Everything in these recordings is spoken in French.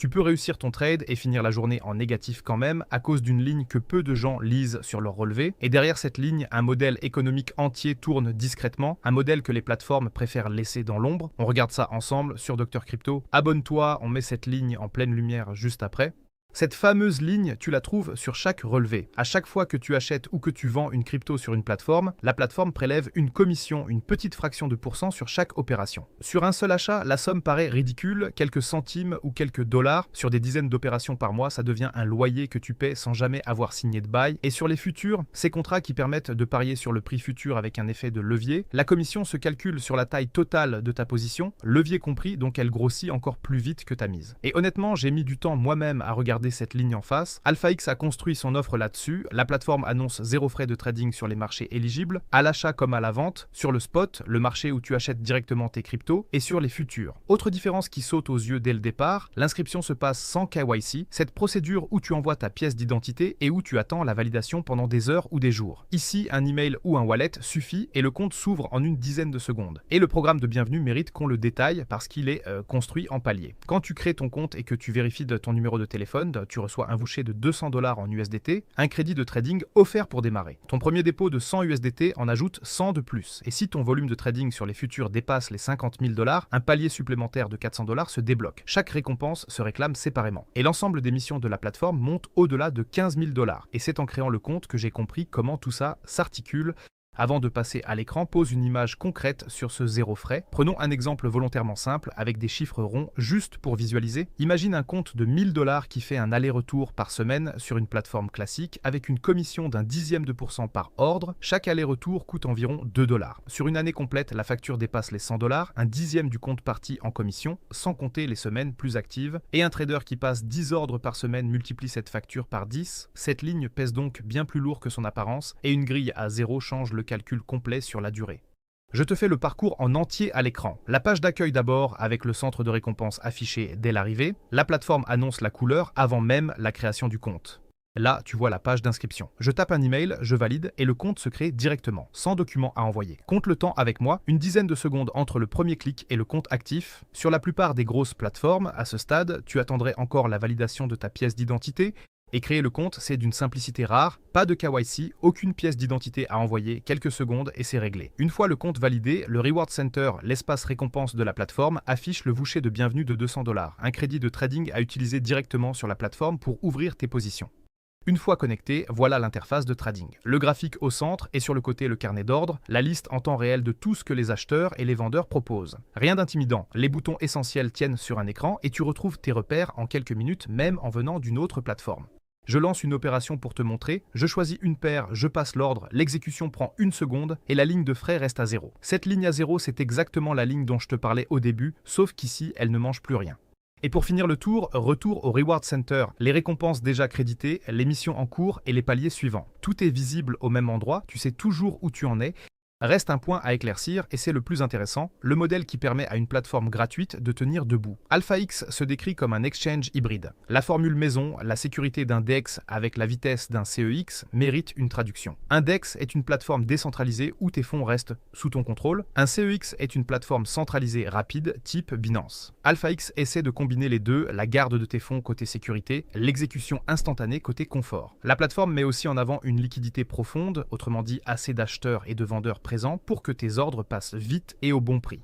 Tu peux réussir ton trade et finir la journée en négatif quand même à cause d'une ligne que peu de gens lisent sur leur relevé. Et derrière cette ligne, un modèle économique entier tourne discrètement, un modèle que les plateformes préfèrent laisser dans l'ombre. On regarde ça ensemble sur Dr Crypto. Abonne-toi, on met cette ligne en pleine lumière juste après. Cette fameuse ligne, tu la trouves sur chaque relevé. À chaque fois que tu achètes ou que tu vends une crypto sur une plateforme, la plateforme prélève une commission, une petite fraction de pourcent sur chaque opération. Sur un seul achat, la somme paraît ridicule, quelques centimes ou quelques dollars. Sur des dizaines d'opérations par mois, ça devient un loyer que tu paies sans jamais avoir signé de bail. Et sur les futurs, ces contrats qui permettent de parier sur le prix futur avec un effet de levier, la commission se calcule sur la taille totale de ta position, levier compris, donc elle grossit encore plus vite que ta mise. Et honnêtement, j'ai mis du temps moi-même à regarder cette ligne en face. AlphaX a construit son offre là-dessus. La plateforme annonce 0 frais de trading sur les marchés éligibles, à l'achat comme à la vente, sur le spot, le marché où tu achètes directement tes cryptos, et sur les futurs. Autre différence qui saute aux yeux dès le départ, l'inscription se passe sans KYC, cette procédure où tu envoies ta pièce d'identité et où tu attends la validation pendant des heures ou des jours. Ici, un email ou un wallet suffit et le compte s'ouvre en une dizaine de secondes. Et le programme de bienvenue mérite qu'on le détaille parce qu'il est construit en paliers. Quand tu crées ton compte et que tu vérifies de ton numéro de téléphone, tu reçois un voucher de $200 en USDT, un crédit de trading offert pour démarrer. Ton premier dépôt de 100 USDT en ajoute 100 de plus. Et si ton volume de trading sur les futurs dépasse les $50 000, un palier supplémentaire de $400 se débloque. Chaque récompense se réclame séparément. Et l'ensemble des missions de la plateforme monte au-delà de $15 000. Et c'est en créant le compte que j'ai compris comment tout ça s'articule. Avant de passer à l'écran, pose une image concrète sur ce zéro frais. Prenons un exemple volontairement simple avec des chiffres ronds juste pour visualiser. Imagine un compte de $1000 qui fait un aller-retour par semaine sur une plateforme classique avec une commission d'un dixième de pourcent par ordre. Chaque aller-retour coûte environ $2. Sur une année complète, la facture dépasse les $100, un dixième du compte parti en commission, sans compter les semaines plus actives. Et un trader qui passe 10 ordres par semaine multiplie cette facture par 10. Cette ligne pèse donc bien plus lourd que son apparence et une grille à zéro change le calcul complet sur la durée. Je te fais le parcours en entier à l'écran. La page d'accueil d'abord avec le centre de récompense affiché dès l'arrivée. La plateforme annonce la couleur avant même la création du compte. Là, tu vois la page d'inscription. Je tape un email, je valide et le compte se crée directement, sans document à envoyer. Compte le temps avec moi, une dizaine de secondes entre le premier clic et le compte actif. Sur la plupart des grosses plateformes, à ce stade, tu attendrais encore la validation de ta pièce d'identité. Et créer le compte, c'est d'une simplicité rare, pas de KYC, aucune pièce d'identité à envoyer, quelques secondes et c'est réglé. Une fois le compte validé, le Reward Center, l'espace récompense de la plateforme, affiche le voucher de bienvenue de $200, un crédit de trading à utiliser directement sur la plateforme pour ouvrir tes positions. Une fois connecté, voilà l'interface de trading. Le graphique au centre et sur le côté le carnet d'ordre, la liste en temps réel de tout ce que les acheteurs et les vendeurs proposent. Rien d'intimidant, les boutons essentiels tiennent sur un écran et tu retrouves tes repères en quelques minutes même en venant d'une autre plateforme. Je lance une opération pour te montrer, je choisis une paire, je passe l'ordre, l'exécution prend une seconde et la ligne de frais reste à zéro. Cette ligne à zéro, c'est exactement la ligne dont je te parlais au début, sauf qu'ici, elle ne mange plus rien. Et pour finir le tour, retour au Reward Center, les récompenses déjà créditées, les missions en cours et les paliers suivants. Tout est visible au même endroit, tu sais toujours où tu en es. Reste un point à éclaircir et c'est le plus intéressant, le modèle qui permet à une plateforme gratuite de tenir debout. AlphaX se décrit comme un exchange hybride. La formule maison, la sécurité d'un DEX avec la vitesse d'un CEX mérite une traduction. Un DEX est une plateforme décentralisée où tes fonds restent sous ton contrôle. Un CEX est une plateforme centralisée rapide type Binance. AlphaX essaie de combiner les deux, la garde de tes fonds côté sécurité, l'exécution instantanée côté confort. La plateforme met aussi en avant une liquidité profonde, autrement dit assez d'acheteurs et de vendeurs présents pour que tes ordres passent vite et au bon prix.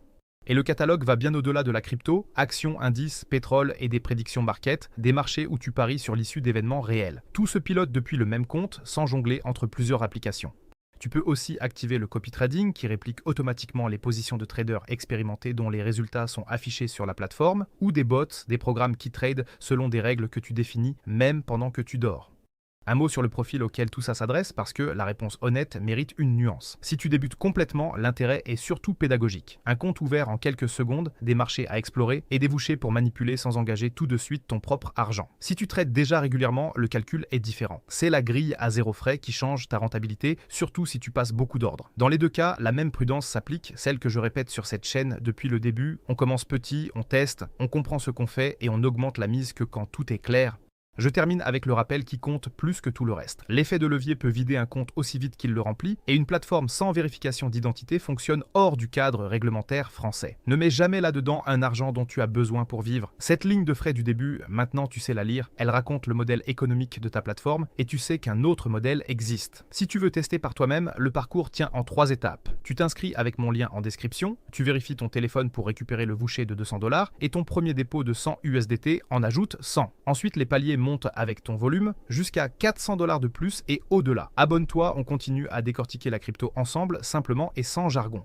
Et le catalogue va bien au-delà de la crypto, actions, indices, pétrole et des prédictions market, des marchés où tu paries sur l'issue d'événements réels. Tout se pilote depuis le même compte, sans jongler entre plusieurs applications. Tu peux aussi activer le copy trading qui réplique automatiquement les positions de traders expérimentés dont les résultats sont affichés sur la plateforme, ou des bots, des programmes qui tradent selon des règles que tu définis même pendant que tu dors. Un mot sur le profil auquel tout ça s'adresse parce que la réponse honnête mérite une nuance. Si tu débutes complètement, l'intérêt est surtout pédagogique. Un compte ouvert en quelques secondes, des marchés à explorer et des vouchers pour manipuler sans engager tout de suite ton propre argent. Si tu traites déjà régulièrement, le calcul est différent. C'est la grille à zéro frais qui change ta rentabilité, surtout si tu passes beaucoup d'ordres. Dans les deux cas, la même prudence s'applique, celle que je répète sur cette chaîne depuis le début. On commence petit, on teste, on comprend ce qu'on fait et on augmente la mise que quand tout est clair. Je termine avec le rappel qui compte plus que tout le reste. L'effet de levier peut vider un compte aussi vite qu'il le remplit, et une plateforme sans vérification d'identité fonctionne hors du cadre réglementaire français. Ne mets jamais là-dedans un argent dont tu as besoin pour vivre. Cette ligne de frais du début, maintenant tu sais la lire, elle raconte le modèle économique de ta plateforme et tu sais qu'un autre modèle existe. Si tu veux tester par toi-même, le parcours tient en 3 étapes. Tu t'inscris avec mon lien en description, tu vérifies ton téléphone pour récupérer le voucher de 200$ et ton premier dépôt de 100 USDT en ajoute 100. Ensuite, les paliers montent avec ton volume jusqu'à 400$ de plus et au-delà. Abonne-toi, on continue à décortiquer la crypto ensemble, simplement et sans jargon.